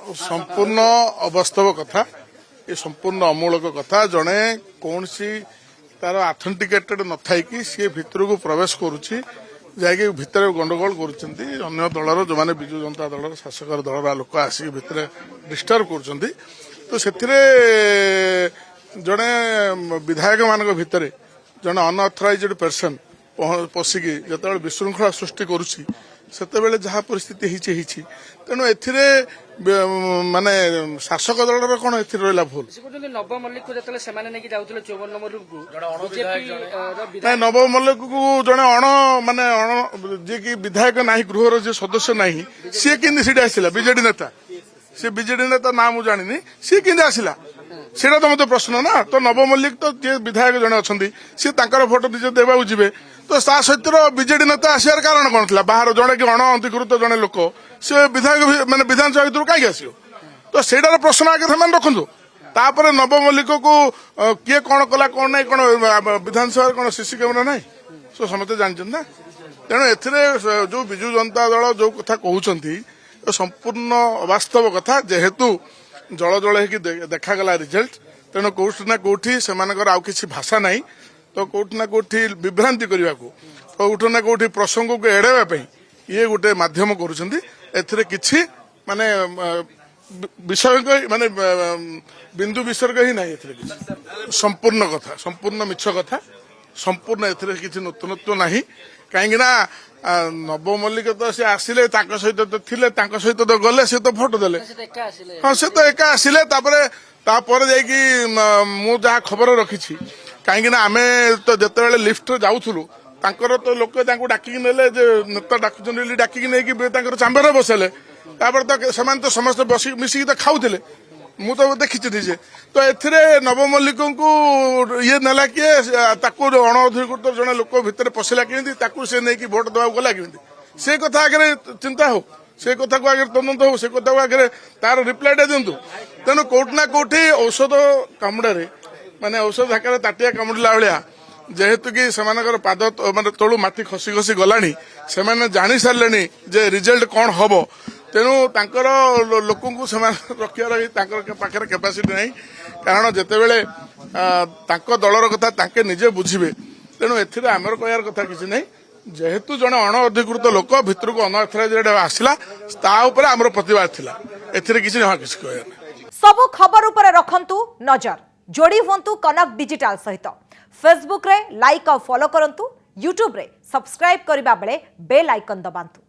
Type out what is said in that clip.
संपूर्ण अवास्तव कथा ये संपूर्ण अमूलक कथा जड़े कौन सी तार आथेंटिकेटेड न थाई कि सी भितर को प्रवेश करुच्ची जाकि भितर गंडगोल कर दलर जो मैंने विजु जनता दल शासक दलर लोक आसिक भितर डिस्टर्ब कर तो से जड़े विधायक मान भितर जड़े अनअथराइज्ड पर्सन पशिकी जो विशृंखला सृष्टि करुच्ची सेतेबेले जहाँ परिस्थिति होती तेणु एथिरे माने शासक दलर कौन एथिरे रहिला भूल नव मल्लिक को जतले सेमाने नेकी जाउतले 54 नंबर को नहीं नव मल्लिक को जड़े माने जे कि विधायक नाही गृहर जे सदस्य नाही सी कि आसला बीजेडी नेता सी बीजेडी नेता ना मु जानी सी कि आसला सेटा तो मत प्रश्न ना तो नव मल्लिक तो जे विधायक जड़े अच्छा सी फोटो निजे देवा जीवे तो ता सहित बीजेडी नेता आसार कारण कौन था बाहर जड़े कि अण अधिकृत जड़े लोक सी विधायक माने विधानसभा भर कहीं आसो तो सेटार प्रश्न आगे से रखु तापर नव मल्लिक को किए कौन कला कौन ना कौन विधानसभा कौन सीसी कैमेरा ना सो समस्ते जानते ना तेणु ए जो विजु जनता दल जो कथा कहते संपूर्ण अवास्तव कथा जेहेतु जल जल हो देखागला रिजल्ट तेणु कौटी ना कौटी से किसी भाषा ना तो कौटी ना कौटी विभ्रांति करने को कौटी ना कौटी प्रसंग को एड़ाई ये गोटे मध्यम कर किसी माने विषय माने बिंदु विसर्ग ही ना संपूर्ण कथा संपूर्ण मिछ कथा संपूर्ण किसी नूतनत्व ना कहीं नव मल्लिक तो सी आसिले सहित तो थिले सहित तो गले सी तो भोट देले हाँ से तो एका आसिले तापर जाकि मु जहाँ खबर रखी कहीं आम तो जिते लिफ्ट जाऊलु तांकर तो लोक डाकिकी नेले नेता डाकुन डाकिकी नहीं चांबर बसेले तो समस्त मिसिकी तो खाऊले मु तो देखी निजे तो एथिरे नव मल्लिक को ये नेला किए अण अधिकृत जड़े लोक भितर पशिला कि से नहीं भोट देवा गला कि से कथा आगे चिंता हो से कथा को आगे तदंत हो से कथा को आगे तार रिप्लाईटा दिंतु तेणु कौटी ना कौटी औषध कामुड़े माने औषध हाकर ताटिया कामुड़ला भाया जेहेतु कि सेमानकर पाद माने तलू माटी खसी खसी गलानी से जानी सारे जे रिजल्ट कौन हम तेणु तांकर लोकंकु रखियार पाखे कैपासीटी नहीं कारण जितेबले दलर कथा तांके निजे बुझे तेणु एथिरे आमर कहयार कथा किसी नहीं जेहेतु जड़े अण अधिकृत लोक भितर को अनअथराइज्ड आसला आमर प्रतिवाद थिला एथिरे किसी ना किसी कहयार सबु खबर ऊपर रखंतु नजर जोड़ी हुंतु कनक डिजिटल सहित फेसबुक रे लाइक और फॉलो करंतु यूट्यूब रे सब्सक्राइब करिबा बेले बेल आइकन दबांतु।